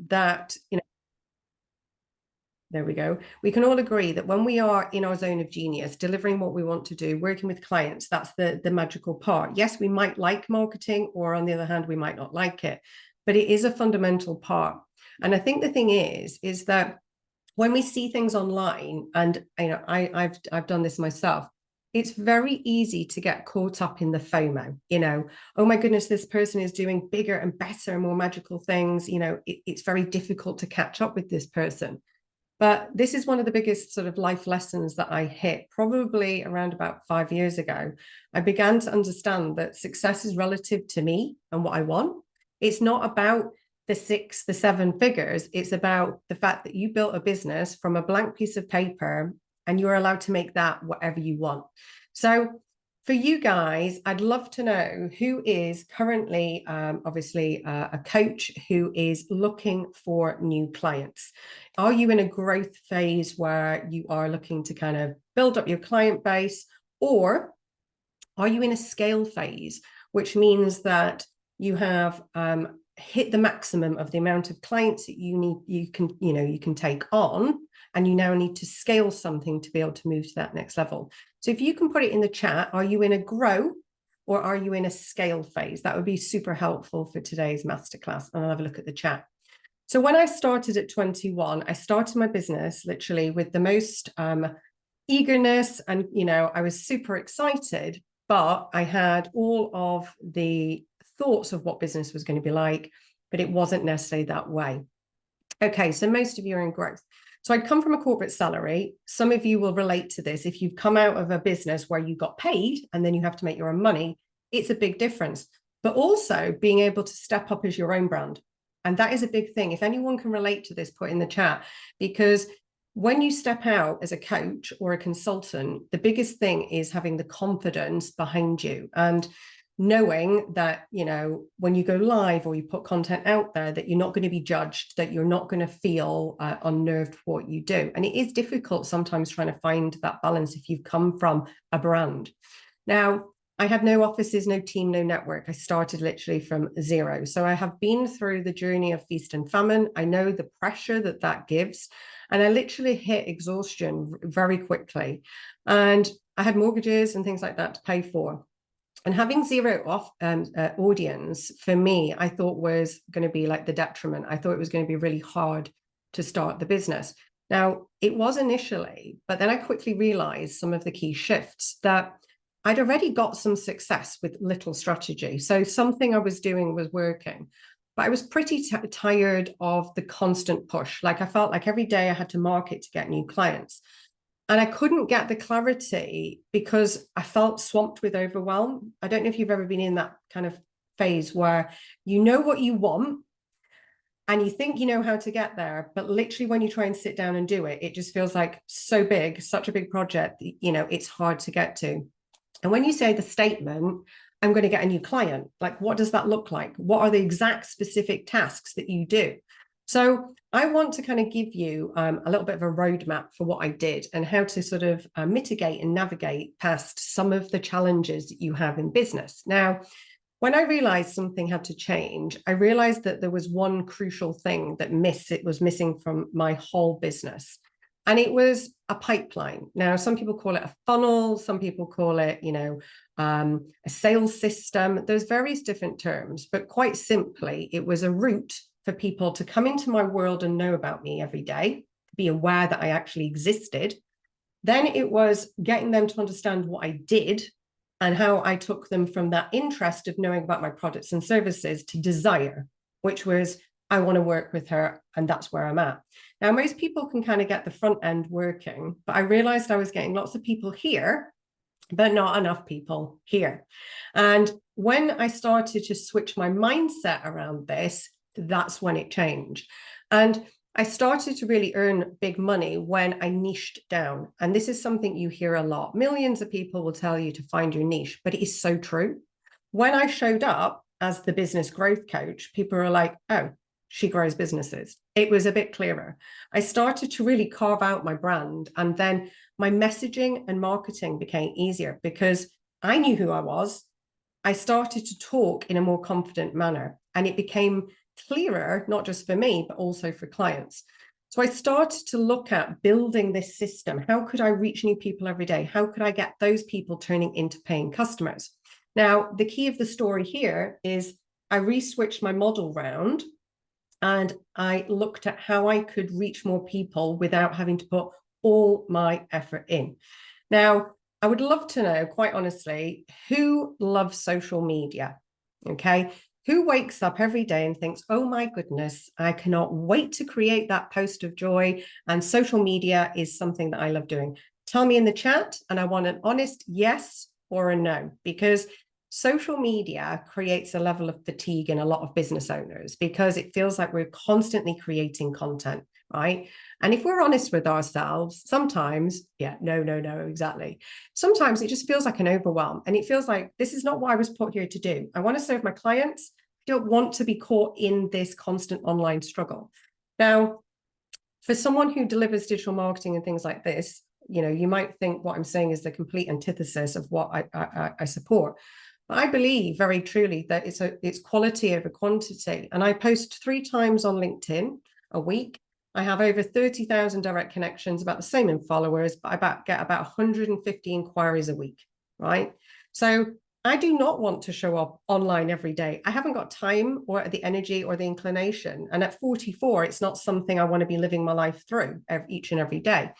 that, there we go. We can all agree that when we are in our zone of genius, delivering what we want to do, working with clients, that's the magical part. Yes, we might like marketing, or on the other hand, we might not like it, but it is a fundamental part. And I think the thing is that when we see things online, and I've done this myself, it's very easy to get caught up in the FOMO, oh my goodness, this person is doing bigger and better and more magical things. It's very difficult to catch up with this person. But this is one of the biggest sort of life lessons that I hit probably around about 5 years ago. I began to understand that success is relative to me and what I want. It's not about the 6, the 7 figures. It's about the fact that you built a business from a blank piece of paper and you're allowed to make that whatever you want. So for you guys, I'd love to know who is currently, obviously, a coach who is looking for new clients. Are you in a growth phase where you are looking to kind of build up your client base, or are you in a scale phase, which means that you have hit the maximum of the amount of clients that you can take on, and you now need to scale something to be able to move to that next level? So if you can put it in the chat, are you in a grow or are you in a scale phase? That would be super helpful for today's masterclass. And I'll have a look at the chat. So when I started at 21, I started my business literally with the most eagerness, and I was super excited, but I had all of the thoughts of what business was going to be like, but it wasn't necessarily that way. Okay, so most of you are in growth. So I'd come from a corporate salary. Some of you will relate to this. If you've come out of a business where you got paid and then you have to make your own money, it's a big difference. But also being able to step up as your own brand. And that is a big thing. If anyone can relate to this, put in the chat, because when you step out as a coach or a consultant, the biggest thing is having the confidence behind you and knowing that, when you go live or you put content out there, that you're not going to be judged, that you're not going to feel unnerved for what you do. And it is difficult sometimes trying to find that balance if you've come from a brand. Now, I had no offices, no team, no network. I started literally from zero. So I have been through the journey of feast and famine. I know the pressure that gives. And I literally hit exhaustion very quickly. And I had mortgages and things like that to pay for. And having zero audience for me, I thought was going to be like the detriment. I thought it was going to be really hard to start the business. Now, it was initially, but then I quickly realized some of the key shifts, that I'd already got some success with little strategy. So something I was doing was working, but I was pretty tired of the constant push. Like I felt like every day I had to market to get new clients. And I couldn't get the clarity because I felt swamped with overwhelm. I don't know if you've ever been in that kind of phase where you know what you want and you think you know how to get there, but literally when you try and sit down and do it, it just feels like so big, such a big project, it's hard to get to. And when you say the statement, I'm going to get a new client, like, what does that look like? What are the exact specific tasks that you do? So I want to kind of give you a little bit of a roadmap for what I did and how to sort of mitigate and navigate past some of the challenges that you have in business. Now, when I realized something had to change, I realized that there was one crucial thing that was missing from my whole business. And it was a pipeline. Now, some people call it a funnel. Some people call it, a sales system. There's various different terms, but quite simply, it was a route for people to come into my world and know about me every day, be aware that I actually existed. Then it was getting them to understand what I did and how I took them from that interest of knowing about my products and services to desire, which was, I want to work with her, and that's where I'm at. Now, most people can kind of get the front end working, but I realized I was getting lots of people here, but not enough people here. And when I started to switch my mindset around this, that's when it changed. And I started to really earn big money when I niched down. And this is something you hear a lot. Millions of people will tell you to find your niche, but it is so true. When I showed up as the business growth coach, people were like, oh, she grows businesses. It was a bit clearer. I started to really carve out my brand, and then my messaging and marketing became easier because I knew who I was. I started to talk in a more confident manner, and it became clearer, not just for me, but also for clients. So I started to look at building this system. How could I reach new people every day? How could I get those people turning into paying customers? Now, the key of the story here is I re-switched my model round and I looked at how I could reach more people without having to put all my effort in. Now, I would love to know, quite honestly, who loves social media? Okay. Who wakes up every day and thinks, oh my goodness, I cannot wait to create that post of joy, and social media is something that I love doing? Tell me in the chat, and I want an honest yes or a no, because social media creates a level of fatigue in a lot of business owners because it feels like we're constantly creating content, right? And if we're honest with ourselves, sometimes, exactly. Sometimes it just feels like an overwhelm, and it feels like this is not what I was put here to do. I want to serve my clients. I don't want to be caught in this constant online struggle. Now, for someone who delivers digital marketing and things like this, you might think what I'm saying is the complete antithesis of what I support. But I believe very truly that it's quality over quantity. And I post 3 times on LinkedIn a week. I have over 30,000 direct connections, about the same in followers, but I get about 150 inquiries a week, right? So I do not want to show up online every day. I haven't got time or the energy or the inclination. And at 44, it's not something I want to be living my life through each and every day.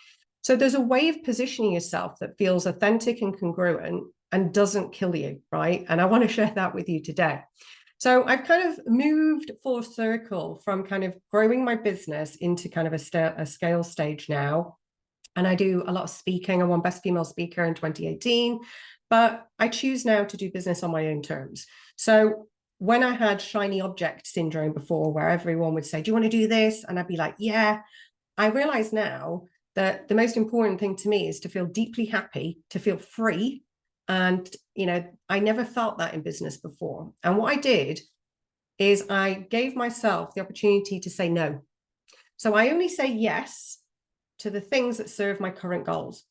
So there's a way of positioning yourself that feels authentic and congruent and doesn't kill you, right? And I want to share that with you today. So I've kind of moved full circle from kind of growing my business into kind of a scale stage now. And I do a lot of speaking. I won Best Female Speaker in 2018, but I choose now to do business on my own terms. So when I had shiny object syndrome before, where everyone would say, do you want to do this? And I'd be like, yeah, I realize now that the most important thing to me is to feel deeply happy, to feel free. And, I never felt that in business before. And what I did is I gave myself the opportunity to say no. So I only say yes to the things that serve my current goals.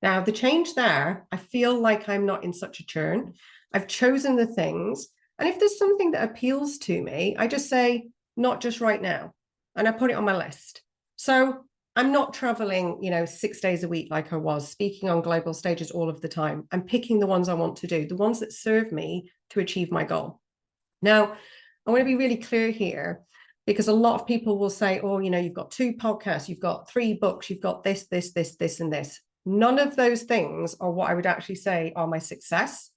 Now, the change there, I feel like I'm not in such a churn. I've chosen the things. And if there's something that appeals to me, I just say, not just right now. And I put it on my list. So I'm not traveling, 6 days a week like I was, speaking on global stages all of the time. I'm picking the ones I want to do, the ones that serve me to achieve my goal. Now, I want to be really clear here, because a lot of people will say, oh, you've got 2 podcasts, you've got 3 books, you've got this, and this. None of those things are what I would actually say are my success.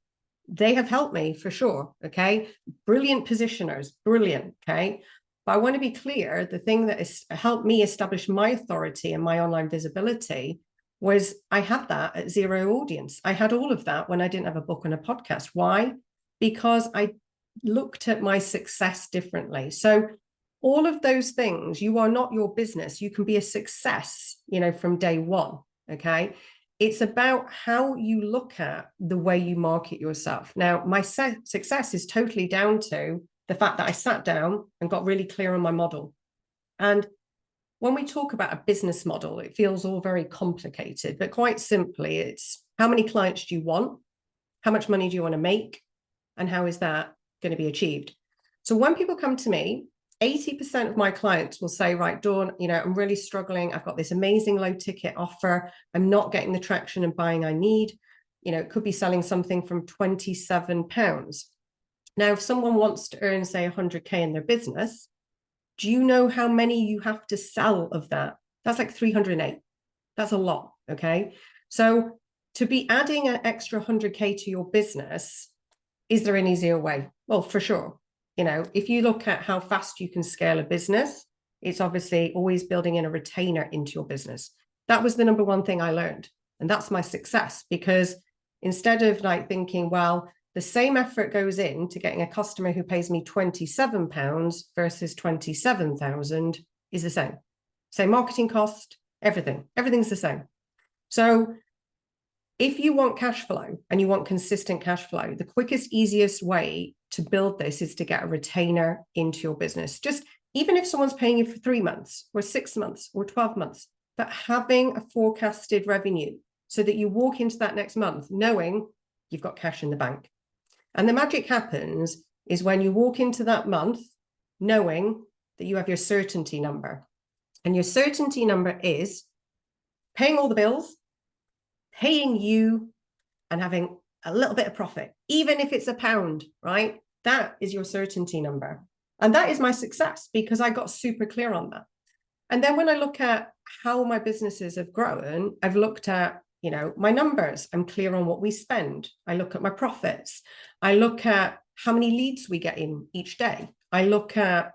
They have helped me for sure. Okay. Brilliant positioners, brilliant. Okay. But I want to be clear, the thing that has helped me establish my authority and my online visibility was I had that at 0 audience. I had all of that when I didn't have a book and a podcast. Why? Because I looked at my success differently. So all of those things, you are not your business. You can be a success, from day one. Okay. It's about how you look at the way you market yourself. Now, my success is totally down to the fact that I sat down and got really clear on my model. And when we talk about a business model, it feels all very complicated, but quite simply, it's how many clients do you want? How much money do you want to make? And how is that going to be achieved? So when people come to me, 80% of my clients will say, right, Dawn, I'm really struggling. I've got this amazing low ticket offer. I'm not getting the traction and buying I need. It could be selling something from £27. Now, if someone wants to earn, say, 100K in their business, do you know how many you have to sell of that? That's like 308. That's a lot, okay? So to be adding an extra 100K to your business, is there an easier way? Well, for sure. If you look at how fast you can scale a business, it's obviously always building in a retainer into your business. That was the number one thing I learned. And that's my success, because instead of like thinking, well, the same effort goes into getting a customer who pays me £27 versus 27,000 is the same. Same marketing cost, everything's the same. So if you want cash flow and you want consistent cash flow, the quickest, easiest way to build this is to get a retainer into your business. Just even if someone's paying you for 3 months or 6 months or 12 months, but having a forecasted revenue so that you walk into that next month knowing you've got cash in the bank. And the magic happens is when you walk into that month knowing that you have your certainty number. And your certainty number is paying all the bills, paying you, and having a little bit of profit, even if it's £1, right? That is your certainty number. And that is my success because I got super clear on that. And then when I look at how my businesses have grown, I've looked at, my numbers. I'm clear on what we spend. I look at my profits. I look at how many leads we get in each day. I look at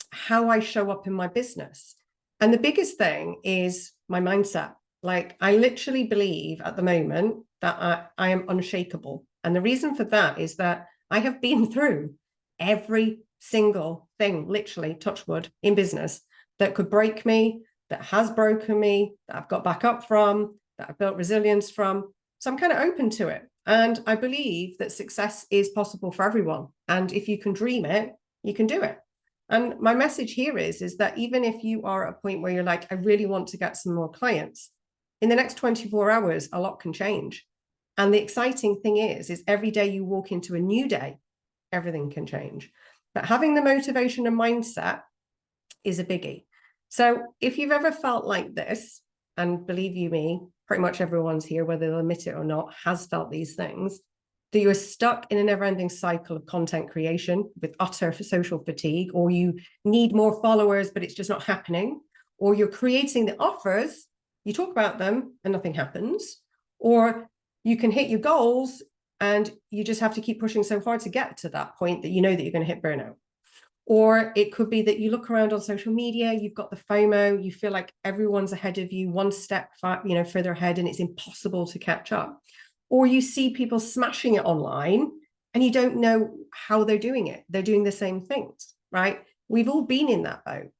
how I show up in my business. And the biggest thing is my mindset. Like, I literally believe at the moment that I am unshakable. And the reason for that is that I have been through every single thing, literally, touch wood, in business that could break me, that has broken me, that I've got back up from, that I've built resilience from. So I'm kind of open to it. And I believe that success is possible for everyone. And if you can dream it, you can do it. And my message here is that even if you are at a point where you're like, I really want to get some more clients, in the next 24 hours, a lot can change. And the exciting thing is every day you walk into a new day, everything can change. But having the motivation and mindset is a biggie. So if you've ever felt like this, and believe you me, pretty much everyone's here, whether they'll admit it or not, has felt these things, that you're stuck in a never-ending cycle of content creation with utter social fatigue, or you need more followers, but it's just not happening, or you're creating the offers, you talk about them and nothing happens, or you can hit your goals and you just have to keep pushing so hard to get to that point that you know that you're going to hit burnout. Or it could be that you look around on social media, you've got the FOMO, you feel like everyone's ahead of you, one step further ahead, and it's impossible to catch up. Or you see people smashing it online and you don't know how they're doing it. They're doing the same things, right? We've all been in that boat.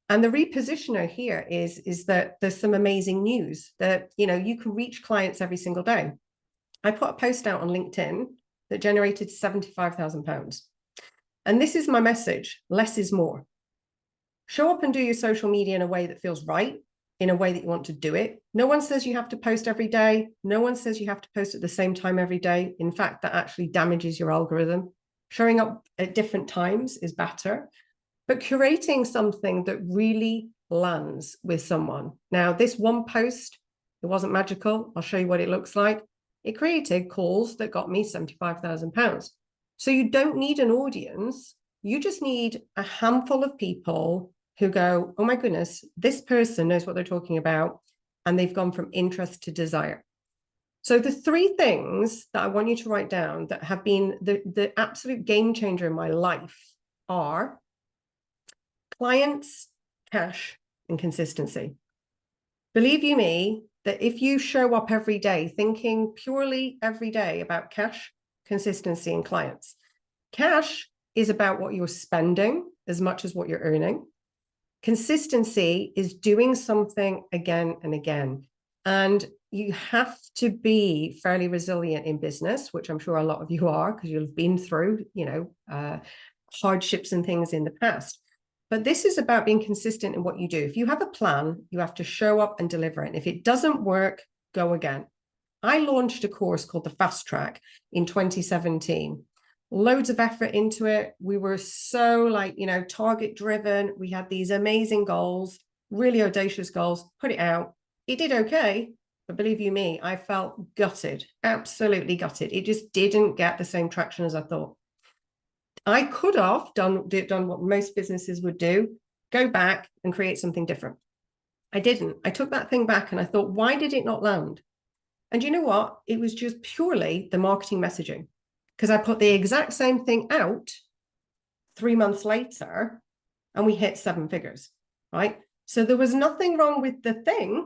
And the repositioner here is that there's some amazing news that, you can reach clients every single day. I put a post out on LinkedIn that generated £75,000. And this is my message: less is more. Show up and do your social media in a way that feels right, in a way that you want to do it. No one says you have to post every day. No one says you have to post at the same time every day. In fact, that actually damages your algorithm. Showing up at different times is better, but curating something that really lands with someone. Now, this one post, it wasn't magical. I'll show you what it looks like. It created calls that got me £75,000. So you don't need an audience. You just need a handful of people who go, oh my goodness, this person knows what they're talking about, and they've gone from interest to desire. So the three things that I want you to write down that have been the absolute game changer in my life are clients, cash, and consistency. Believe you me, that if you show up every day thinking purely every day about cash, consistency, and clients. Cash is about what you're spending as much as what you're earning. Consistency is doing something again and again. And you have to be fairly resilient in business, which I'm sure a lot of you are, because you've been through, hardships and things in the past. But this is about being consistent in what you do. If you have a plan, you have to show up and deliver it. And if it doesn't work, go again. I launched a course called the Fast Track in 2017. Loads of effort into it. We were so target driven. We had these amazing goals, really audacious goals, put it out. It did okay, but believe you me, I felt gutted, absolutely gutted. It just didn't get the same traction as I thought. I could have done what most businesses would do, go back and create something different. I didn't. I took that thing back and I thought, why did it not land? And you know what? It was just purely the marketing messaging, because I put the exact same thing out 3 months later and we hit 7 figures, right? So there was nothing wrong with the thing.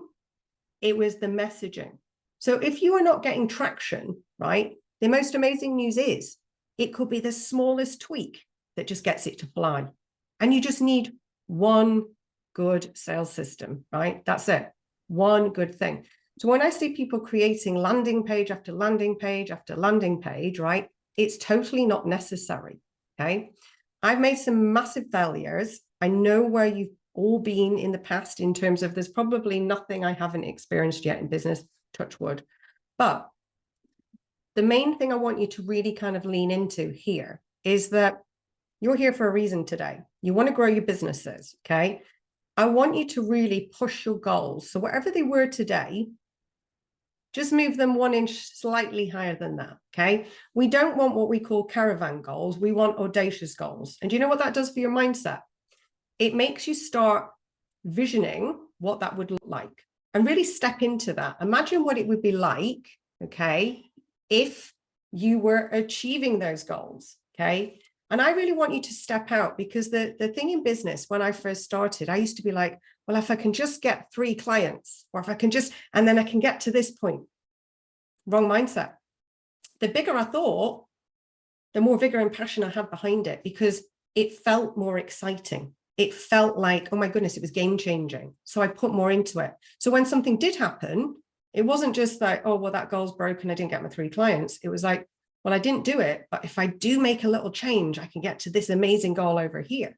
It was the messaging. So if you are not getting traction, right, the most amazing news is it could be the smallest tweak that just gets it to fly. And you just need one good sales system, right? That's it. One good thing. So when I see people creating landing page after landing page after landing page, right, it's totally not necessary, okay? I've made some massive failures. I know where you've all been in the past in terms of there's probably nothing I haven't experienced yet in business, touch wood. But the main thing I want you to really kind of lean into here is that you're here for a reason today. You want to grow your businesses, okay? I want you to really push your goals. So whatever they were today, just move them 1 inch slightly higher than that, okay? We don't want what we call caravan goals. We want audacious goals. And do you know what that does for your mindset? It makes you start visioning what that would look like and really step into that. Imagine what it would be like, okay, if you were achieving those goals, okay? And I really want you to step out, because the thing in business, when I first started, I used to be like, well, if I can just get 3 clients, or if I can just, and then I can get to this point. Wrong mindset. The bigger I thought, the more vigor and passion I had behind it, because it felt more exciting. It felt like, oh my goodness, it was game changing. So I put more into it. So when something did happen, it wasn't just like, oh, well, that goal's broken, I didn't get my 3 clients. It was like, well, I didn't do it, but if I do make a little change, I can get to this amazing goal over here.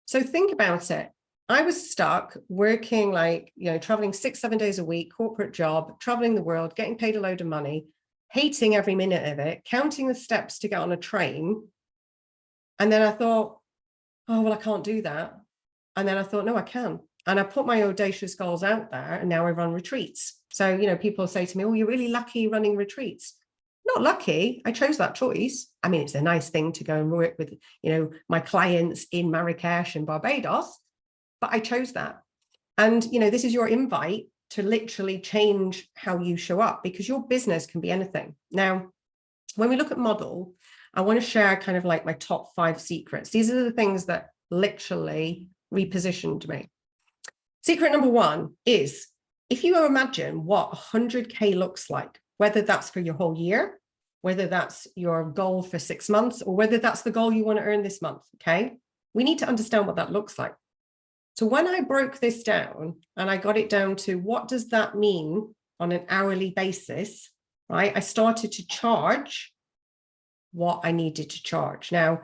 So think about it. I was stuck working, like, traveling 6-7 days a week, corporate job, traveling the world, getting paid a load of money, hating every minute of it, counting the steps to get on a train. And then I thought, oh, well, I can't do that. And then I thought, no, I can. And I put my audacious goals out there, and now I run retreats. So, people say to me, oh, you're really lucky running retreats. Not lucky. I chose that choice. I mean, it's a nice thing to go and work with, my clients in Marrakesh and Barbados, but I chose that. And, this is your invite to literally change how you show up, because your business can be anything. Now, when we look at model, I want to share kind of like my top 5 secrets. These are the things that literally repositioned me. Secret number 1 is, if you imagine what 100K looks like, whether that's for your whole year, whether that's your goal for 6 months, or whether that's the goal you want to earn this month, okay? We need to understand what that looks like. So when I broke this down and I got it down to what does that mean on an hourly basis, right? I started to charge what I needed to charge. Now,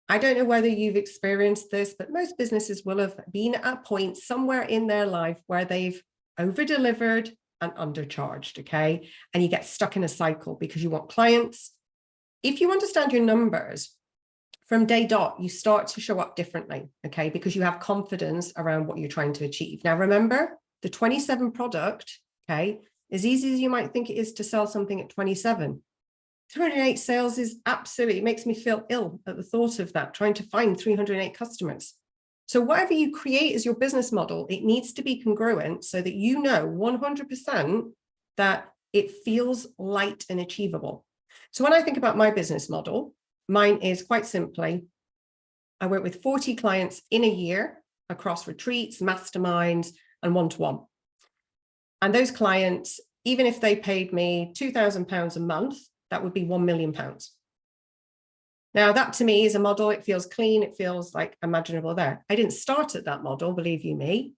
I don't know whether you've experienced this, but most businesses will have been at a point somewhere in their life where they've over-delivered and undercharged, okay? And you get stuck in a cycle because you want clients. If you understand your numbers, from day dot, you start to show up differently, okay? Because you have confidence around what you're trying to achieve. Now, remember, the 27 product, okay, as easy as you might think it is to sell something at 27, 308 sales is absolutely, it makes me feel ill at the thought of that, trying to find 308 customers. So whatever you create as your business model, it needs to be congruent so that 100% that it feels light and achievable. So when I think about my business model, mine is quite simply, I work with 40 clients in a year across retreats, masterminds, and one-to-one. And those clients, even if they paid me £2,000 a month, that would be £1 million. Now, that to me is a model. It feels clean. It feels like imaginable there. I didn't start at that model, believe you me.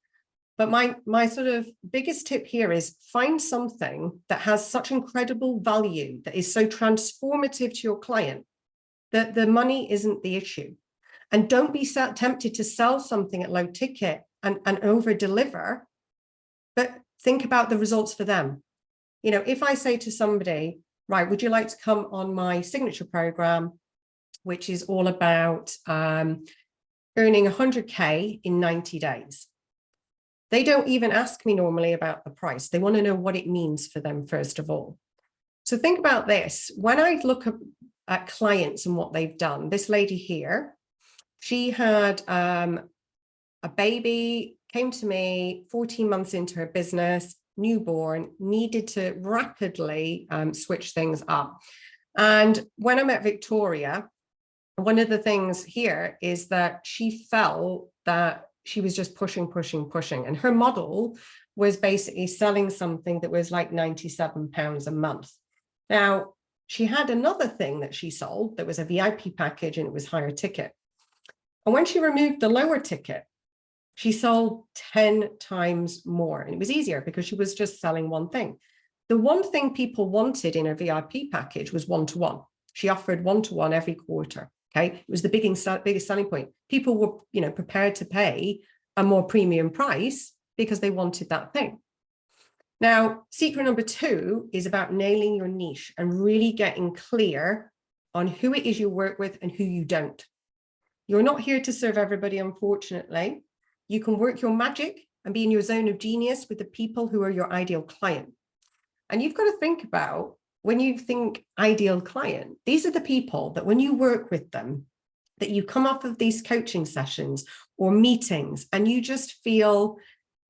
But my sort of biggest tip here is find something that has such incredible value, that is so transformative to your client, that the money isn't the issue. And don't be tempted to sell something at low ticket and over deliver, but think about the results for them. If I say to somebody, right, would you like to come on my signature program, which is all about earning 100K in 90 days. They don't even ask me normally about the price. They want to know what it means for them, first of all. So think about this. When I look at clients and what they've done, this lady here, she had a baby, came to me 14 months into her business, newborn, needed to rapidly switch things up. And when I met Victoria, one of the things here is that she felt that she was just pushing. And her model was basically selling something that was like £97 a month. Now, she had another thing that she sold that was a VIP package, and it was higher ticket. And when she removed the lower ticket, she sold 10 times more. And it was easier because she was just selling one thing. The one thing people wanted in her VIP package was one-to-one. She offered one-to-one every quarter. Okay, it was the biggest selling point. People were, prepared to pay a more premium price because they wanted that thing. Now, secret number 2 is about nailing your niche and really getting clear on who it is you work with and who you don't. You're not here to serve everybody, unfortunately. You can work your magic and be in your zone of genius with the people who are your ideal client. And you've got to think about, when you think ideal client, these are the people that when you work with them, that you come off of these coaching sessions or meetings and you just feel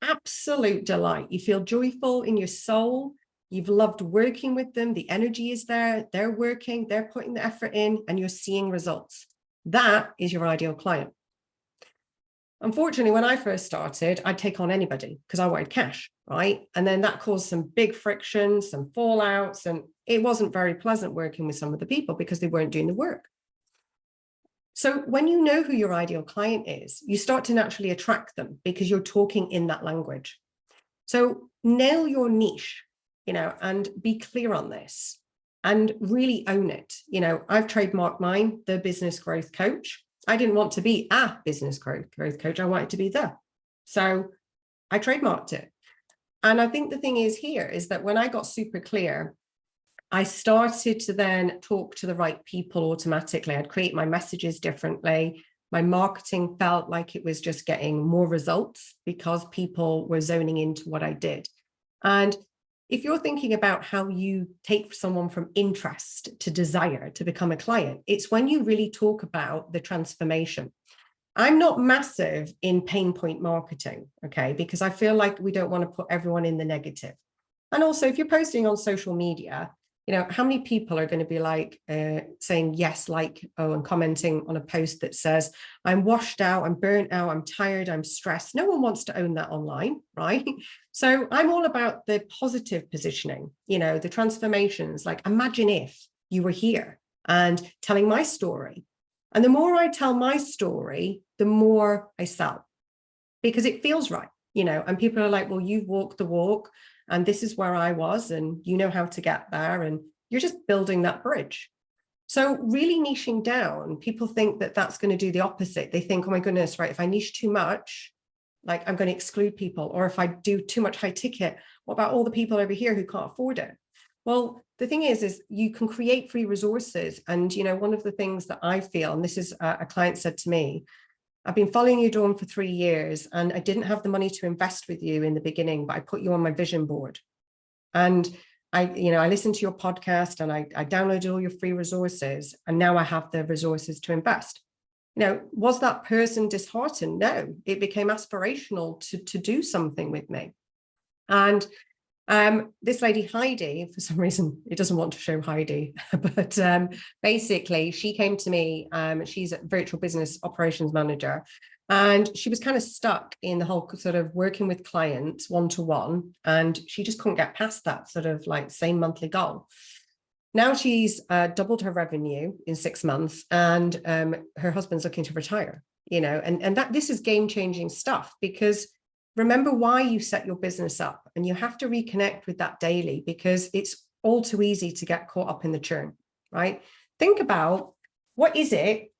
absolute delight. You feel joyful in your soul. You've loved working with them. The energy is there. They're working, they're putting the effort in, and you're seeing results. That is your ideal client. Unfortunately, when I first started, I'd take on anybody because I wanted cash, right? And then that caused some big friction, some fallouts, and it wasn't very pleasant working with some of the people because they weren't doing the work. So when you know who your ideal client is, you start to naturally attract them because you're talking in that language. So nail your niche, and be clear on this and really own it. I've trademarked mine, the business growth coach. I didn't want to be a business growth coach. I wanted to be the. So I trademarked it. And I think the thing is here is that when I got super clear, I started to then talk to the right people automatically. I'd create my messages differently. My marketing felt like it was just getting more results because people were zoning into what I did. And if you're thinking about how you take someone from interest to desire to become a client, it's when you really talk about the transformation. I'm not massive in pain point marketing, okay, because I feel like we don't want to put everyone in the negative. And also, if you're posting on social media, how many people are going to be like saying yes, and commenting on a post that says, I'm washed out, I'm burnt out, I'm tired, I'm stressed. No one wants to own that online, right? So I'm all about the positive positioning, the transformations. Like, imagine if you were here and telling my story. And the more I tell my story, the more I sell, because it feels right, and people are like, well, you've walked the walk. And this is where I was, and you know how to get there, and you're just building that bridge. So really niching down, people think that that's going to do the opposite. They think, oh my goodness, right, if I niche too much, like I'm going to exclude people. Or if I do too much high ticket, what about all the people over here who can't afford it? Well, the thing is you can create free resources. And, one of the things that I feel, and this is a client said to me, I've been following you, Dawn, for 3 years, and I didn't have the money to invest with you in the beginning, but I put you on my vision board. And I listened to your podcast and I downloaded all your free resources, and now I have the resources to invest. Was that person disheartened? No, it became aspirational to do something with me. And this lady, Heidi, for some reason, it doesn't want to show Heidi, but basically she came to me, she's a virtual business operations manager, and she was kind of stuck in the whole sort of working with clients one-to-one, and she just couldn't get past that sort of like same monthly goal. Now she's doubled her revenue in 6 months, and her husband's looking to retire, and that this is game-changing stuff, because remember why you set your business up, and you have to reconnect with that daily, because it's all too easy to get caught up in the churn, right? Think about, what is it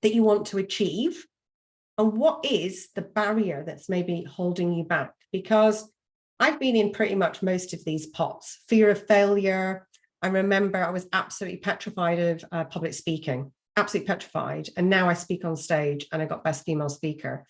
that you want to achieve, and what is the barrier that's maybe holding you back? Because I've been in pretty much most of these pots. Fear of failure. I remember I was absolutely petrified of public speaking, absolutely petrified. And now I speak on stage and I got best female speaker.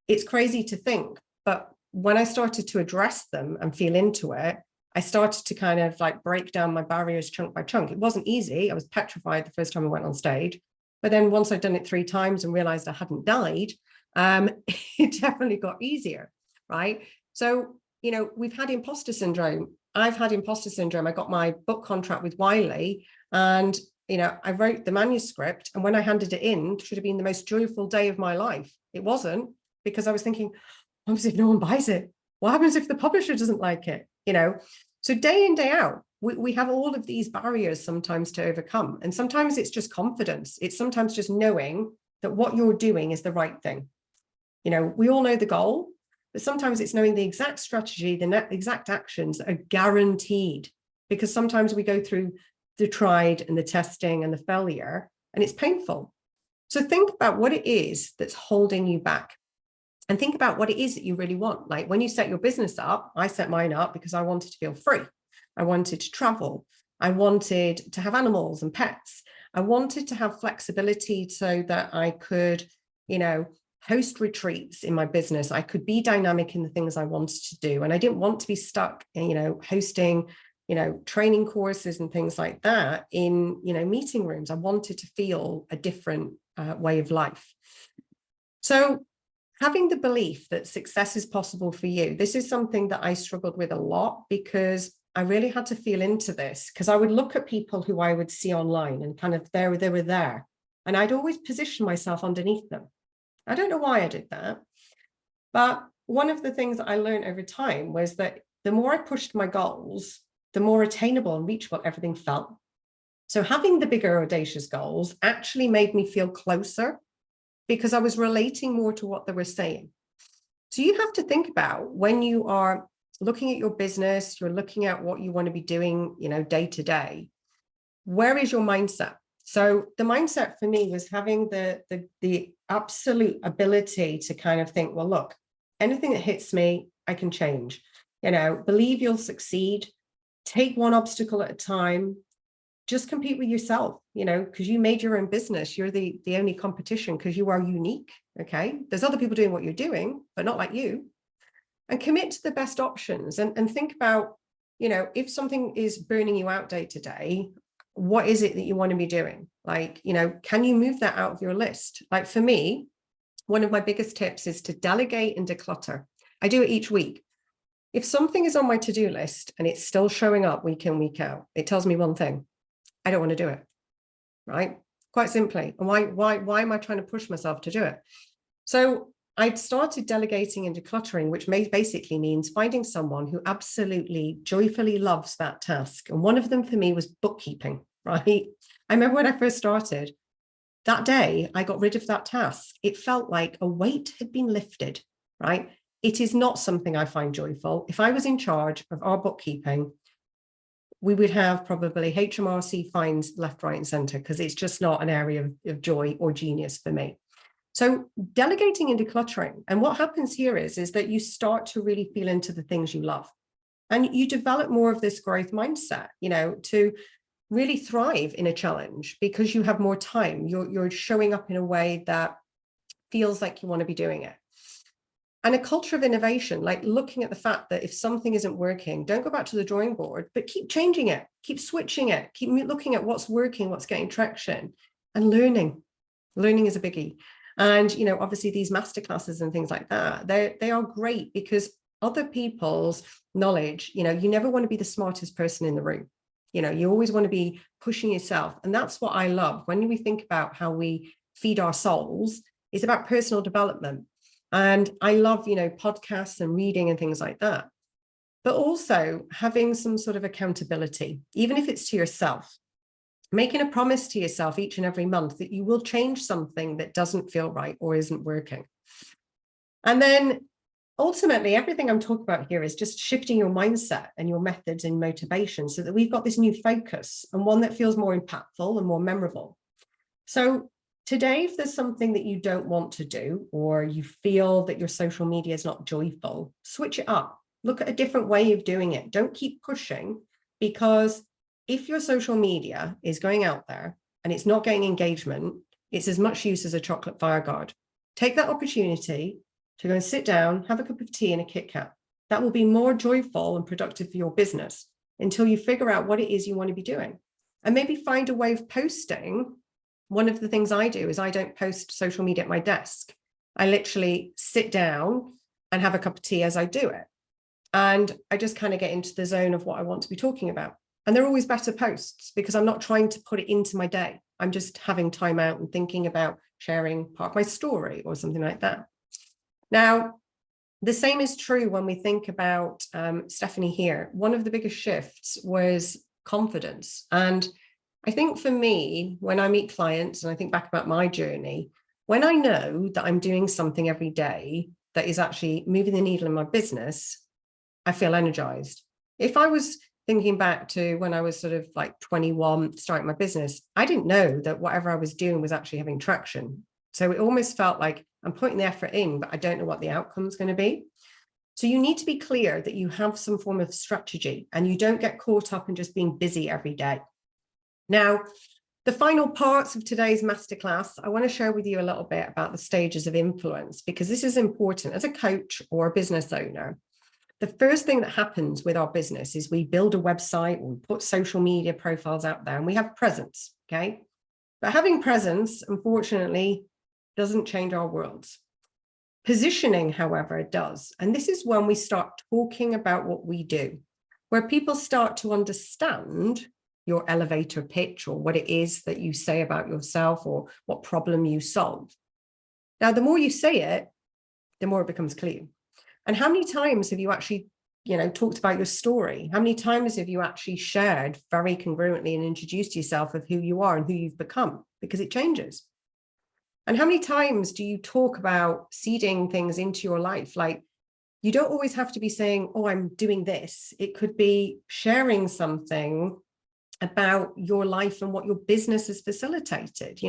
It's crazy to think, but when I started to address them and feel into it, I started to kind of like break down my barriers chunk by chunk. It wasn't easy. I was petrified the first time I went on stage. But then once I'd done it 3 times and realized I hadn't died, it definitely got easier, right? So, we've had imposter syndrome. I've had imposter syndrome. I got my book contract with Wiley, and, I wrote the manuscript, and when I handed it in, it should have been the most joyful day of my life. It wasn't, because I was thinking, what happens if no one buys it? What happens if the publisher doesn't like it? So day in, day out, we have all of these barriers sometimes to overcome. And sometimes it's just confidence. It's sometimes just knowing that what you're doing is the right thing. We all know the goal, but sometimes it's knowing the exact strategy, the exact actions that are guaranteed, because sometimes we go through the tried and the testing and the failure, and it's painful. So think about what it is that's holding you back. And think about what it is that you really want. Like when you set your business up, I set mine up because I wanted to feel free. I wanted to travel. I wanted to have animals and pets. I wanted to have flexibility so that I could, host retreats in my business. I could be dynamic in the things I wanted to do. And I didn't want to be stuck, hosting, training courses and things like that in, meeting rooms. I wanted to feel a different way of life. So having the belief that success is possible for you, this is something that I struggled with a lot, because I really had to feel into this, because I would look at people who I would see online and kind of they were there. And I'd always position myself underneath them. I don't know why I did that. But one of the things that I learned over time was that the more I pushed my goals, the more attainable and reachable everything felt. So having the bigger, audacious goals actually made me feel closer, because I was relating more to what they were saying. So you have to think about, when you are looking at your business, you're looking at what you want to be doing, day to day, where is your mindset? So the mindset for me was having the absolute ability to kind of think, well, look, anything that hits me, I can change. Believe you'll succeed. Take one obstacle at a time. Just compete with yourself, because you made your own business. You're the only competition, because you are unique. Okay. There's other people doing what you're doing, but not like you. And commit to the best options, and think about, if something is burning you out day to day, what is it that you want to be doing? Like, can you move that out of your list? Like for me, one of my biggest tips is to delegate and declutter. I do it each week. If something is on my to-do list and it's still showing up week in, week out, it tells me one thing: I don't want to do it, right? Quite simply. And why am I trying to push myself to do it? So I'd started delegating and decluttering, which basically means finding someone who absolutely joyfully loves that task. And one of them for me was bookkeeping, right? I remember when I first started, that day I got rid of that task. It felt like a weight had been lifted, right? It is not something I find joyful. If I was in charge of our bookkeeping, we would have probably HMRC fines left, right, and center, because it's just not an area of joy or genius for me. So delegating and decluttering. And what happens here is that you start to really feel into the things you love, and you develop more of this growth mindset, to really thrive in a challenge, because you have more time. You're showing up in a way that feels like you want to be doing it. And a culture of innovation, like looking at the fact that if something isn't working, don't go back to the drawing board, but keep changing it, keep switching it, keep looking at what's working, what's getting traction, and learning. Learning is a biggie. And, obviously these masterclasses and things like that, they are great, because other people's knowledge, you never want to be the smartest person in the room. You always want to be pushing yourself. And that's what I love. When we think about how we feed our souls, it's about personal development. And I love, podcasts and reading and things like that, but also having some sort of accountability, even if it's to yourself. Making a promise to yourself each and every month that you will change something that doesn't feel right or isn't working. And then ultimately, everything I'm talking about here is just shifting your mindset and your methods and motivation, so that we've got this new focus, and one that feels more impactful and more memorable. So today, if there's something that you don't want to do, or you feel that your social media is not joyful, switch it up. Look at a different way of doing it. Don't keep pushing, because if your social media is going out there and it's not getting engagement, it's as much use as a chocolate fire guard. Take that opportunity to go and sit down, have a cup of tea and a Kit Kat. That will be more joyful and productive for your business, until you figure out what it is you want to be doing. And maybe find a way of posting. One of the things I do is I don't post social media at my desk. I literally sit down and have a cup of tea as I do it. And I just kind of get into the zone of what I want to be talking about. And they're always better posts, because I'm not trying to put it into my day. I'm just having time out and thinking about sharing part of my story or something like that. Now, the same is true when we think about Stephanie here. One of the biggest shifts was confidence. And I think for me, when I meet clients and I think back about my journey, when I know that I'm doing something every day that is actually moving the needle in my business, I feel energized. If I was thinking back to when I was sort of like 21, starting my business, I didn't know that whatever I was doing was actually having traction. So it almost felt like I'm putting the effort in, but I don't know what the outcome is going to be. So you need to be clear that you have some form of strategy, and you don't get caught up in just being busy every day. Now, The final parts of today's masterclass, I want to share with you a little bit about the stages of influence, because this is important. As a coach or a business owner, the first thing that happens with our business is we build a website, or we put social media profiles out there, and we have presence, okay? But having presence, unfortunately, doesn't change our worlds. Positioning, however, does. And this is when we start talking about what we do, where people start to understand your elevator pitch, or what it is that you say about yourself, or what problem you solve. Now, the more you say it, the more it becomes clear. And how many times have you actually, talked about your story? How many times have you actually shared very congruently and introduced yourself of who you are and who you've become? Because it changes. And how many times do you talk about seeding things into your life? Like, you don't always have to be saying, oh, I'm doing this. It could be sharing something about your life and what your business has facilitated.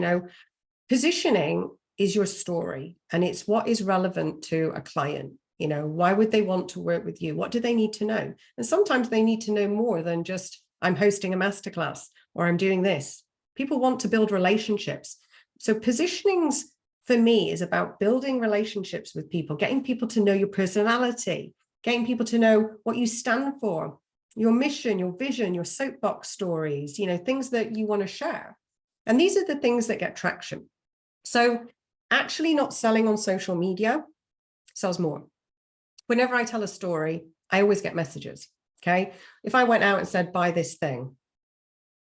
Positioning is your story, and it's what is relevant to a client. Why would they want to work with you? What do they need to know? And sometimes they need to know more than just, I'm hosting a masterclass, or I'm doing this. People want to build relationships. So positionings for me is about building relationships with people, getting people to know your personality, getting people to know what you stand for, your mission, your vision, your soapbox stories, things that you want to share. And these are the things that get traction. So actually not selling on social media sells more. Whenever I tell a story, I always get messages, okay? If I went out and said, buy this thing,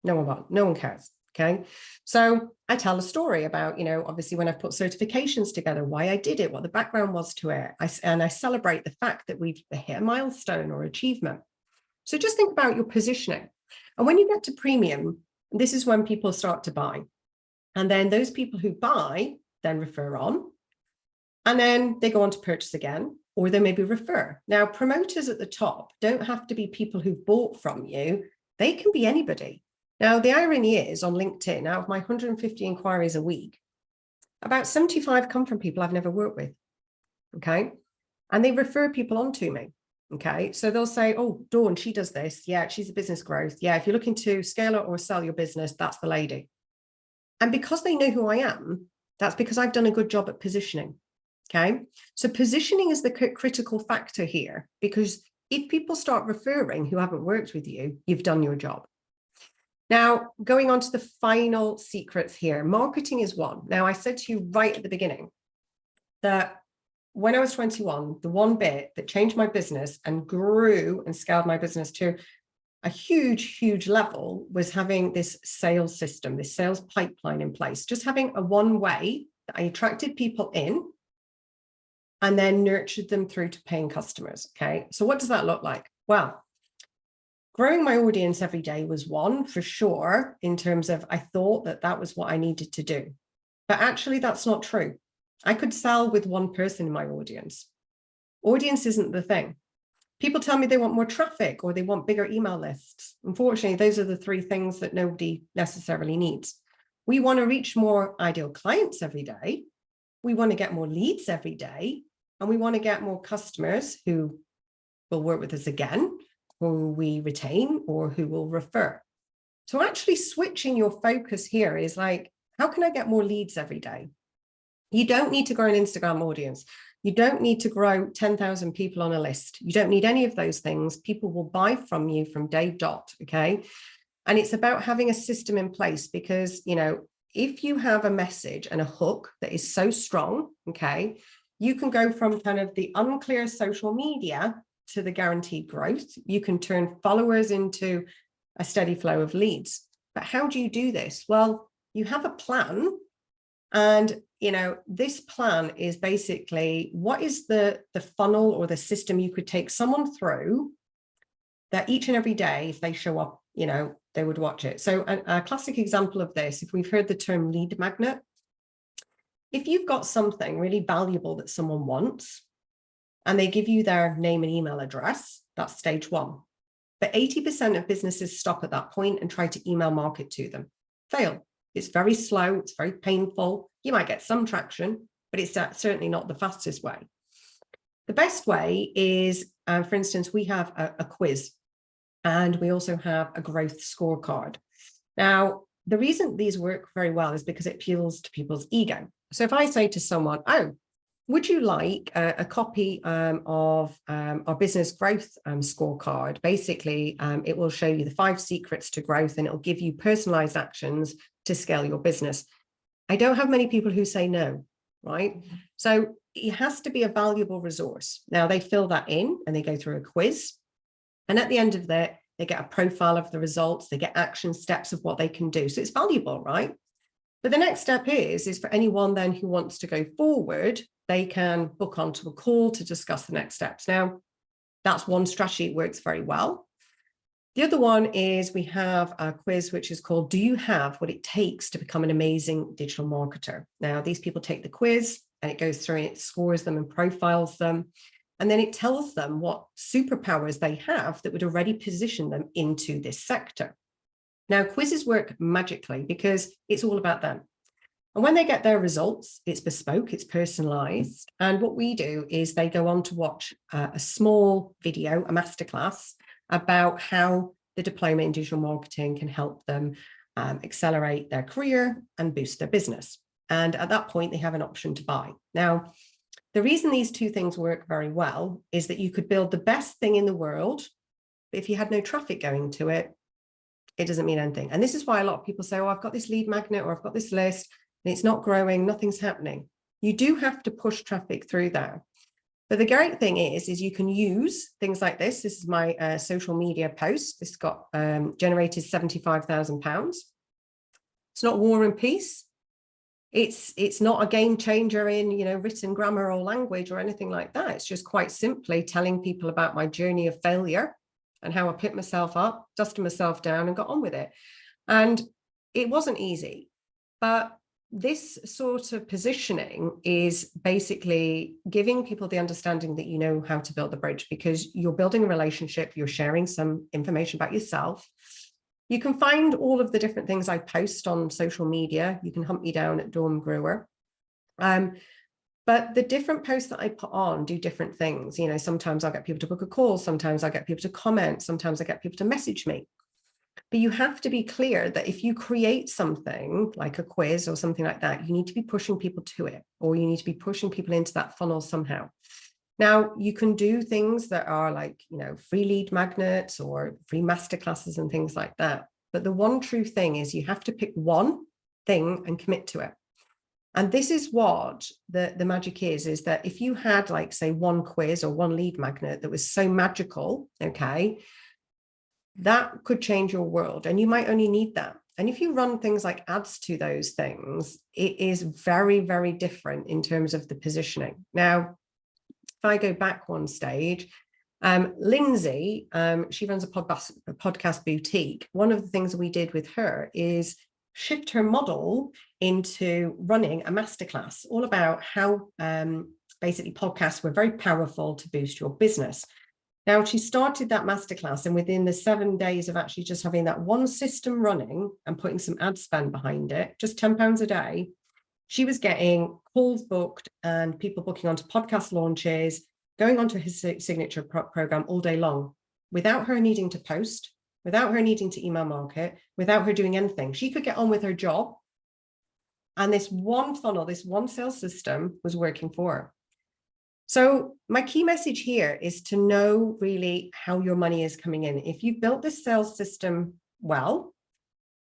no one cares, okay? So I tell a story about, obviously when I've put certifications together, why I did it, what the background was to it. And I celebrate the fact that we've hit a milestone or achievement. So just think about your positioning. And when you get to premium, this is when people start to buy. And then those people who buy then refer on. And then they go on to purchase again, or they maybe refer. Now, promoters at the top don't have to be people who've bought from you. They can be anybody. Now, the irony is on LinkedIn, out of my 150 inquiries a week, about 75 come from people I've never worked with, okay? And they refer people on to me, okay? So they'll say, oh, Dawn, she does this. Yeah, she's a business growth. Yeah, if you're looking to scale or sell your business, that's the lady. And because they know who I am, that's because I've done a good job at positioning, okay? So positioning is the critical factor here, because if people start referring who haven't worked with you, you've done your job. Now, going on to the final secrets here, marketing is one. Now, I said to you right at the beginning that when I was 21, the one bit that changed my business and grew and scaled my business to a huge, huge level was having this sales system, this sales pipeline in place, just having a one way that I attracted people in and then nurtured them through to paying customers, okay? So what does that look like? Well, growing my audience every day was one for sure, in terms of I thought that that was what I needed to do. But actually, that's not true. I could sell with one person in my audience. Audience isn't the thing. People tell me they want more traffic or they want bigger email lists. Unfortunately, those are the three things that nobody necessarily needs. We want to reach more ideal clients every day. We want to get more leads every day. And we want to get more customers who will work with us again, who we retain, or who will refer. So actually switching your focus here is like, how can I get more leads every day? You don't need to grow an Instagram audience. You don't need to grow 10,000 people on a list. You don't need any of those things. People will buy from you from day dot, okay? And it's about having a system in place, because, if you have a message and a hook that is so strong, okay, you can go from kind of the unclear social media to the guaranteed growth. You can turn followers into a steady flow of leads. But how do you do this? Well, you have a plan. And, this plan is basically, what is the funnel or the system you could take someone through that each and every day, if they show up, they would watch it. So a classic example of this, if we've heard the term lead magnet, if you've got something really valuable that someone wants and they give you their name and email address, that's stage one. But 80% of businesses stop at that point and try to email market to them. Fail. It's very slow. It's very painful. You might get some traction, but it's certainly not the fastest way. The best way is, for instance, we have a quiz, and we also have a growth scorecard. Now, the reason these work very well is because it appeals to people's ego. So if I say to someone, oh, would you like a copy of our business growth scorecard? Basically, it will show you the 5 secrets to growth, and it'll give you personalized actions to scale your business. I don't have many people who say no, right? So it has to be a valuable resource. Now they fill that in and they go through a quiz. And at the end of that, they get a profile of the results, they get action steps of what they can do. So it's valuable, right? But the next step is for anyone then who wants to go forward, they can book onto a call to discuss the next steps. Now, that's one strategy. It works very well. The other one is we have a quiz which is called, do you have what it takes to become an amazing digital marketer? Now, these people take the quiz and it goes through and it scores them and profiles them. And then it tells them what superpowers they have that would already position them into this sector. Now, quizzes work magically because it's all about them. And when they get their results, it's bespoke, it's personalized. And what we do is they go on to watch a small video, a masterclass, about how the diploma in digital marketing can help them accelerate their career and boost their business. And at that point, they have an option to buy. Now, the reason these two things work very well is that you could build the best thing in the world, but if you had no traffic going to it, it doesn't mean anything. And this is why a lot of people say, oh, I've got this lead magnet or I've got this list and it's not growing, nothing's happening. You do have to push traffic through there. But the great thing is you can use things like this. This is my social media post. This got generated £75,000. It's not War and Peace. It's not a game changer in, written grammar or language or anything like that. It's just quite simply telling people about my journey of failure and how I picked myself up, dusted myself down and got on with it. And it wasn't easy, but this sort of positioning is basically giving people the understanding that you know how to build the bridge, because you're building a relationship, you're sharing some information about yourself. You can find all of the different things I post on social media. You can hunt me down at Dawn McGruer. But the different posts that I put on do different things. Sometimes I'll get people to book a call. Sometimes I get people to comment. Sometimes I get people to message me. But you have to be clear that if you create something like a quiz or something like that, you need to be pushing people to it, or you need to be pushing people into that funnel somehow. Now, you can do things that are like, free lead magnets or free masterclasses and things like that. But the one true thing is you have to pick one thing and commit to it. And this is what the magic is that if you had, like, say, one quiz or one lead magnet that was so magical, okay, that could change your world. And you might only need that. And if you run things like ads to those things, it is very, very different in terms of the positioning. Now, if I go back one stage, Lindsay, she runs a podcast boutique. One of the things we did with her is shift her model into running a masterclass all about how basically podcasts were very powerful to boost your business. Now, she started that masterclass, and within the 7 days of actually just having that one system running and putting some ad spend behind it, just £10 a day, she was getting calls booked and people booking onto podcast launches, going onto his signature program all day long, without her needing to post, without her needing to email market, without her doing anything. She could get on with her job. And this one funnel, this one sales system was working for her. So my key message here is to know really how your money is coming in. If you've built this sales system well,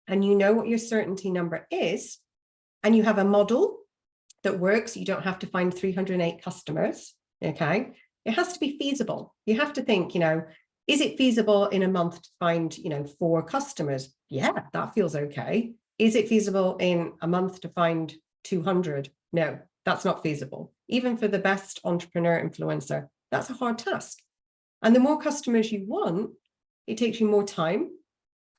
and you know what your certainty number is, and you have a model that works, you don't have to find 308 customers, okay? It has to be feasible. You have to think, is it feasible in a month to find, 4 customers? Yeah, that feels okay. Is it feasible in a month to find 200? No, that's not feasible. Even for the best entrepreneur influencer, that's a hard task. And the more customers you want, it takes you more time,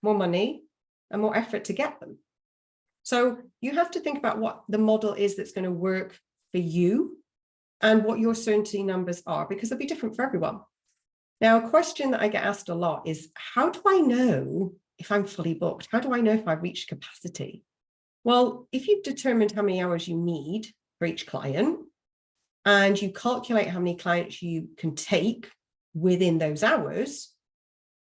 more money, and more effort to get them. So you have to think about what the model is that's going to work for you and what your certainty numbers are, because they'll be different for everyone. Now, a question that I get asked a lot is, how do I know if I'm fully booked? How do I know if I've reached capacity? Well, if you've determined how many hours you need for each client, and you calculate how many clients you can take within those hours,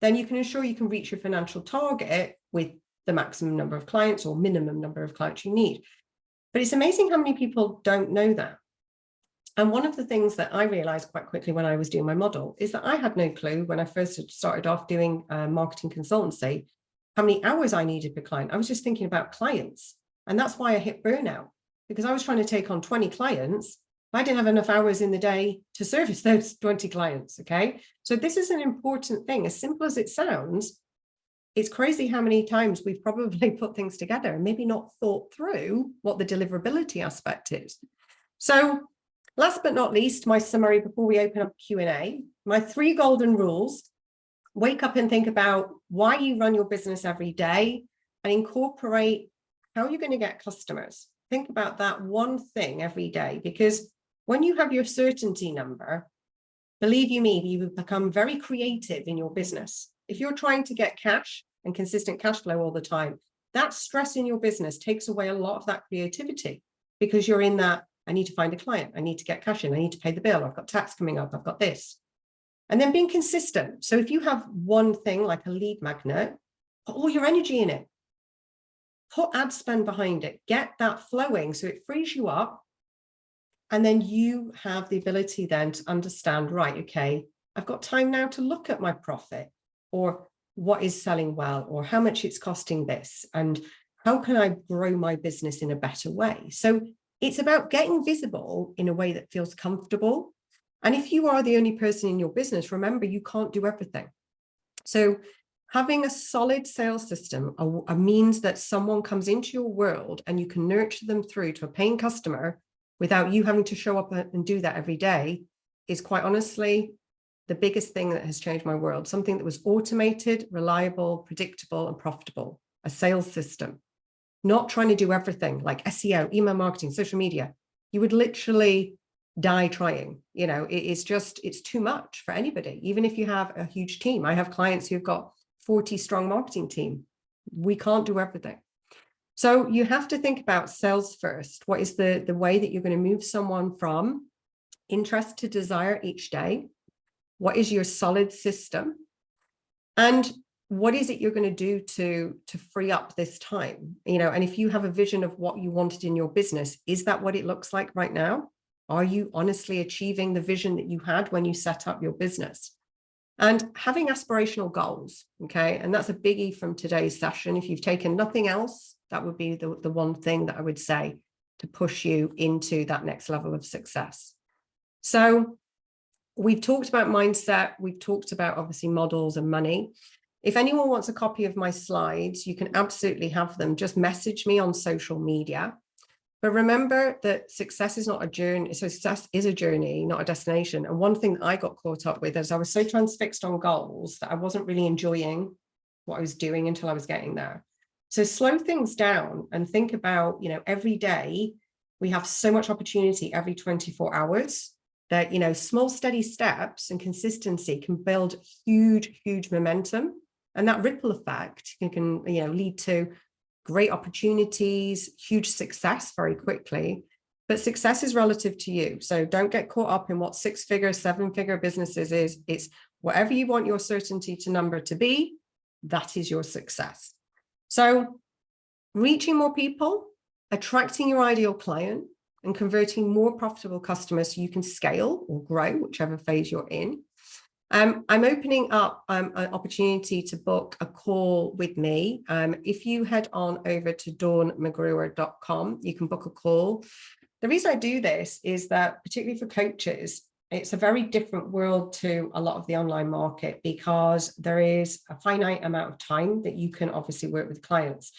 then you can ensure you can reach your financial target with the maximum number of clients or minimum number of clients you need. But it's amazing how many people don't know that. And one of the things that I realized quite quickly when I was doing my model is that I had no clue when I first started off doing marketing consultancy, how many hours I needed per client. I was just thinking about clients. And that's why I hit burnout, because I was trying to take on 20 clients. I didn't have enough hours in the day to service those 20 clients. Okay. So this is an important thing. As simple as it sounds, it's crazy how many times we've probably put things together and maybe not thought through what the deliverability aspect is. So last but not least, my summary before we open up Q&A, my 3 golden rules. Wake up and think about why you run your business every day and incorporate how you're going to get customers. Think about that one thing every day, because when you have your certainty number, believe you me, you will become very creative in your business. If you're trying to get cash and consistent cash flow all the time, that stress in your business takes away a lot of that creativity, because you're in that, I need to find a client, I need to get cash in, I need to pay the bill, I've got tax coming up, I've got this. And then being consistent. So if you have one thing like a lead magnet, put all your energy in it. Put ad spend behind it. Get that flowing so it frees you up. And then you have the ability then to understand, right, okay, I've got time now to look at my profit, or what is selling well, or how much it's costing this, and how can I grow my business in a better way? So it's about getting visible in a way that feels comfortable. And if you are the only person in your business, remember, you can't do everything. So having a solid sales system means that someone comes into your world and you can nurture them through to a paying customer without you having to show up and do that every day is, quite honestly, the biggest thing that has changed my world. Something that was automated, reliable, predictable, and profitable. A sales system. Not trying to do everything like SEO, email marketing, social media. You would literally die trying. You know, it's too much for anybody, even if you have a huge team. I have clients who've got 40 strong marketing team. We can't do everything. So you have to think about sales first. What is the way that you're going to move someone from interest to desire each day? What is your solid system? And what is it you're going to do to free up this time? You know, and if you have a vision of what you wanted in your business, is that what it looks like right now? Are you honestly achieving the vision that you had when you set up your business? And having aspirational goals, okay? And that's a biggie from today's session. If you've taken nothing else, that would be the one thing that I would say to push you into that next level of success. So we've talked about mindset. We've talked about, obviously, models and money. If anyone wants a copy of my slides, you can absolutely have them. Just message me on social media. But remember that success is not a journey. So success is a journey, not a destination. And one thing that I got caught up with is I was so transfixed on goals that I wasn't really enjoying what I was doing until I was getting there. So slow things down and think about, you know, every day we have so much opportunity every 24 hours that, you know, small, steady steps and consistency can build huge, huge momentum. And that ripple effect can, you know, lead to great opportunities, huge success very quickly. But success is relative to you. So don't get caught up in what 6-figure, 7-figure businesses is. It's whatever you want your certainty to number to be, that is your success. So reaching more people, attracting your ideal client, and converting more profitable customers so you can scale or grow, whichever phase you're in. I'm opening up an opportunity to book a call with me. If you head on over to dawnmcgruer.com, you can book a call. The reason I do this is that, particularly for coaches, it's a very different world to a lot of the online market, because there is a finite amount of time that you can obviously work with clients.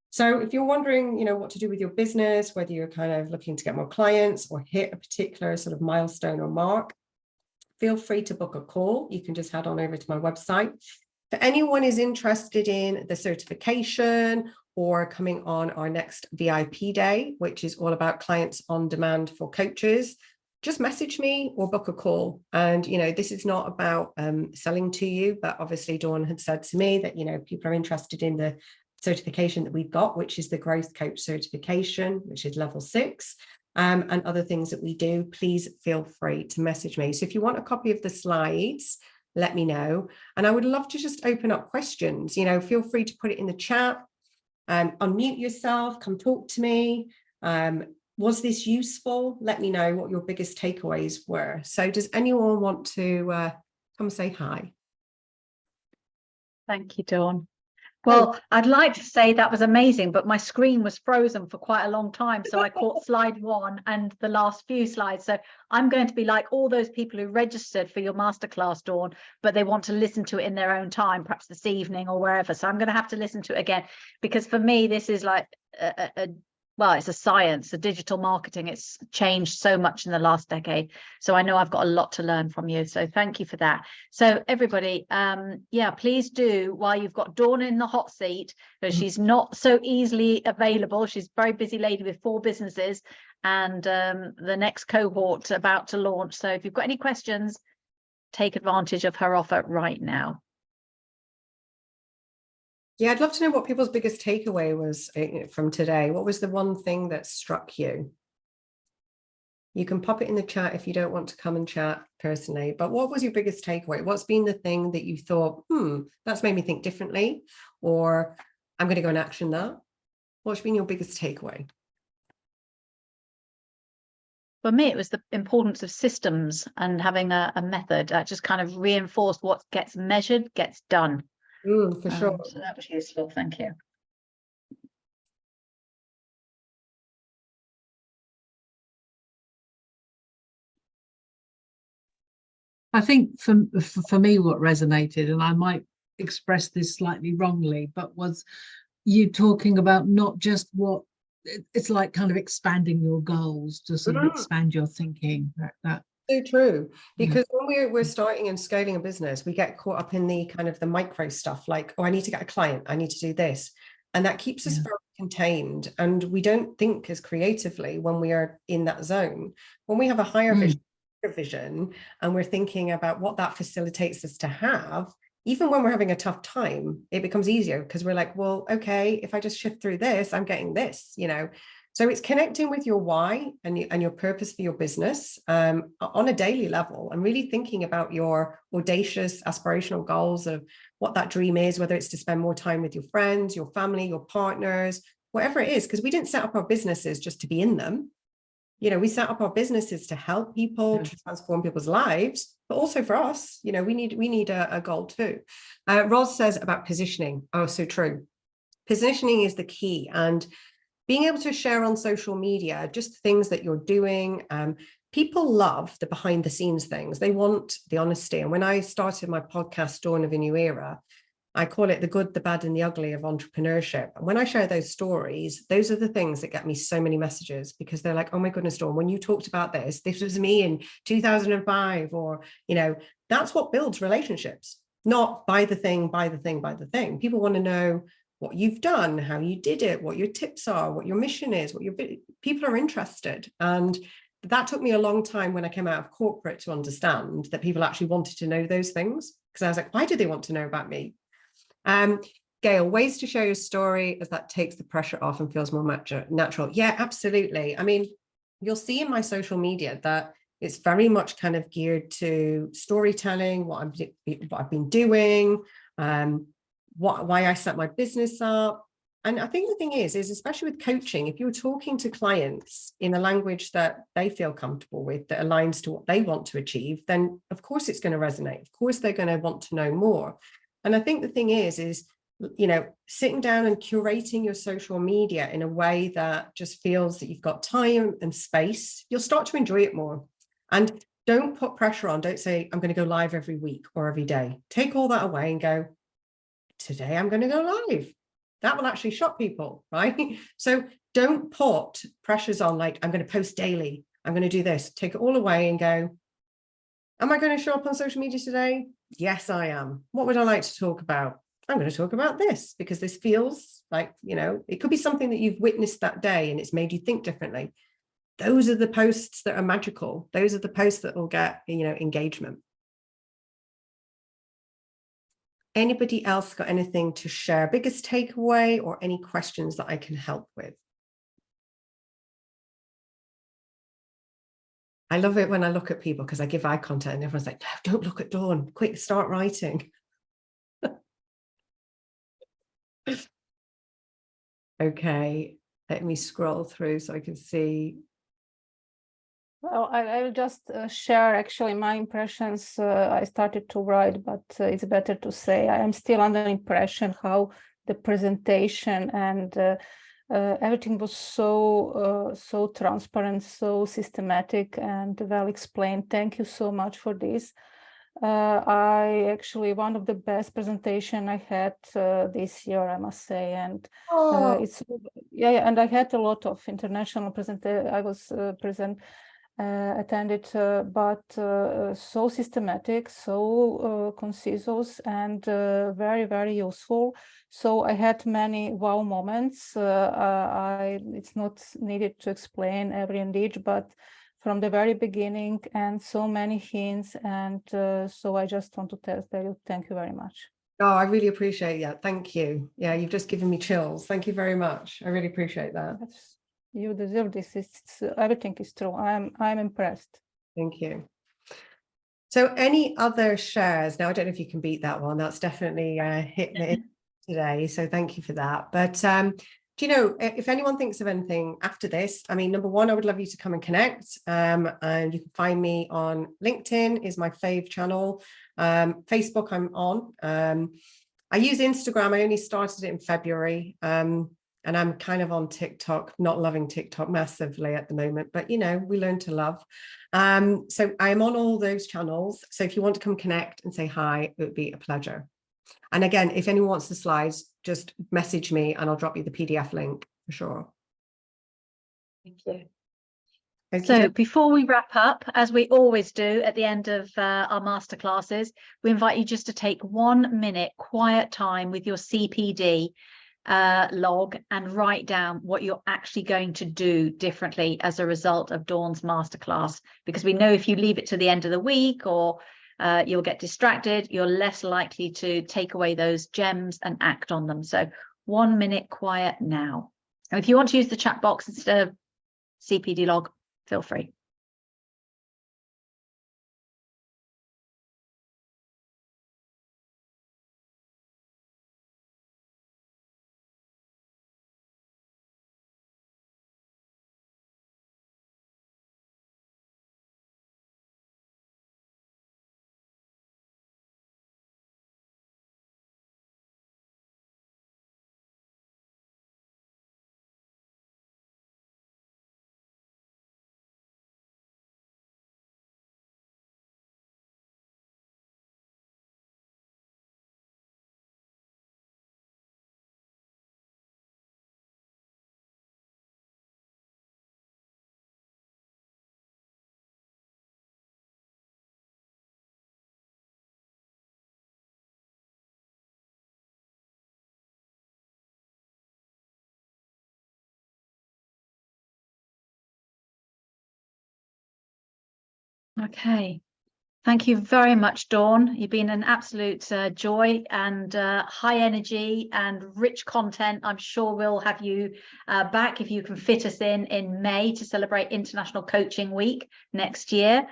So if you're wondering, you know, what to do with your business, whether you're kind of looking to get more clients or hit a particular sort of milestone or mark, feel free to book a call. You can just head on over to my website. For anyone who's interested in the certification or coming on our next VIP day, which is all about clients on demand for coaches, just message me or book a call. And, you know, this is not about selling to you, but obviously Dawn had said to me that, you know, people are interested in the certification that we've got, which is the Growth Coach certification, which is level 6. And other things that we do, please feel free to message me. So if you want a copy of the slides, let me know. And I would love to just open up questions. You know, feel free to put it in the chat. Unmute yourself, come talk to me. Was this useful? Let me know what your biggest takeaways were. So does anyone want to come say hi? Thank you, Dawn. Well, I'd like to say that was amazing, but my screen was frozen for quite a long time. So I caught slide 1 and the last few slides. So I'm going to be like all those people who registered for your masterclass, Dawn, but they want to listen to it in their own time, perhaps this evening or wherever. So I'm going to have to listen to it again, because for me, this is like well, it's a science, the digital marketing. It's changed so much in the last decade. So I know I've got a lot to learn from you. So thank you for that. So everybody, yeah, please do, while you've got Dawn in the hot seat, because she's not so easily available. She's a very busy lady with 4 businesses and the next cohort about to launch. So if you've got any questions, take advantage of her offer right now. Yeah, I'd love to know what people's biggest takeaway was from today. What was the one thing that struck you? You can pop it in the chat if you don't want to come and chat personally, but what was your biggest takeaway? What's been the thing that you thought, that's made me think differently, or I'm going to go and action that? What's been your biggest takeaway? For me, it was the importance of systems and having a method that just kind of reinforced what gets measured, gets done. For sure. So that was useful. Thank you. I think for me, what resonated, and I might express this slightly wrongly, but was you talking about not just what it's like, kind of expanding your goals to sort of expand your thinking. That so true, because when we're starting and scaling a business, we get caught up in the kind of the micro stuff, like, oh, I need to get a client, I need to do this, and that keeps us very contained, and we don't think as creatively when we are in that zone. When we have a higher vision and we're thinking about what that facilitates us to have, even when we're having a tough time, it becomes easier, because we're like, well, okay, if I just shift through this, I'm getting this, you know. So it's connecting with your why and your purpose for your business on a daily level, and really thinking about your audacious aspirational goals of what that dream is, whether it's to spend more time with your friends, your family, your partners, whatever it is, because we didn't set up our businesses just to be in them. You know, we set up our businesses to help people, to transform people's lives, but also for us, you know, we need a goal too. Roz says about positioning. Oh, so true. Positioning is the key, and being able to share on social media just things that you're doing. People love the behind the scenes things. They want the honesty. And when I started my podcast, Dawn of a New Era, I call it the good, the bad, and the ugly of entrepreneurship. And when I share those stories, those are the things that get me so many messages, because they're like, oh my goodness, Dawn, when you talked about this was me in 2005, or, you know, that's what builds relationships, not buy the thing, buy the thing, buy the thing. People want to know what you've done, how you did it, what your tips are, what your mission is, people are interested. And that took me a long time when I came out of corporate to understand that people actually wanted to know those things, because I was like, why do they want to know about me? Gail, ways to share your story as that takes the pressure off and feels more natural. Yeah, absolutely. I mean, you'll see in my social media that it's very much kind of geared to storytelling, what I've been doing, why I set my business up. And I think the thing is especially with coaching, if you're talking to clients in a language that they feel comfortable with, that aligns to what they want to achieve, then of course it's going to resonate. Of course, they're going to want to know more. And I think the thing is, you know, sitting down and curating your social media in a way that just feels that you've got time and space, you'll start to enjoy it more. And don't put pressure on. Don't say, I'm going to go live every week or every day. Take all that away and go, today I'm going to go live. That will actually shock people, right? So don't put pressures on, like, I'm going to post daily, I'm going to do this. Take it all away and go, am I going to show up on social media today? Yes, I am. What would I like to talk about? I'm going to talk about this, because this feels like, you know, it could be something that you've witnessed that day and it's made you think differently. Those are the posts that are magical. Those are the posts that will get, you know, engagement. Anybody else got anything to share? Biggest takeaway or any questions that I can help with? I love it when I look at people, because I give eye contact and everyone's like, no, don't look at Dawn, quick, start writing. Okay, let me scroll through so I can see. Well, I will just share actually my impressions. I started to write, but it's better to say I am still under impression how the presentation and everything was so transparent, so systematic and well explained. Thank you so much for this. I actually one of the best presentation I had this year, I must say, and it's and I had a lot of international I was attended, but so systematic, so concise, and very useful. So I had many wow moments. It's not needed to explain every indeed, but from the very beginning, and so many hints, and so I just want to tell you thank you very much. Oh, I really appreciate that. Thank you. Yeah, you've just given me chills. Thank you very much. I really appreciate that. You deserve this. It's everything is true. I'm impressed. Thank you. So any other shares? Now, I don't know if you can beat that one. That's definitely hit me today. So thank you for that. But do you know, if anyone thinks of anything after this, I mean, number one, I would love you to come and connect. And you can find me on LinkedIn is my fave channel. Facebook I'm on. I use Instagram. I only started it in February. And I'm kind of on TikTok, not loving TikTok massively at the moment, but you know, we learn to love. So I'm on all those channels. So if you want to come connect and say hi, it would be a pleasure. And again, if anyone wants the slides, just message me and I'll drop you the PDF link for sure. Thank you. Okay. So before we wrap up, as we always do at the end of our masterclasses, we invite you just to take 1 minute quiet time with your CPD log and write down what you're actually going to do differently as a result of Dawn's masterclass, because we know if you leave it to the end of the week or you'll get distracted, you're less likely to take away those gems and act on them. So 1 minute quiet now. And if you want to use the chat box instead of CPD log, feel free. Okay. Thank you very much, Dawn. You've been an absolute joy and high energy and rich content. I'm sure we'll have you back if you can fit us in May to celebrate International Coaching Week next year.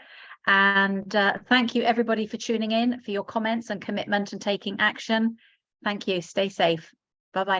And thank you, everybody, for tuning in, for your comments and commitment and taking action. Thank you. Stay safe. Bye-bye.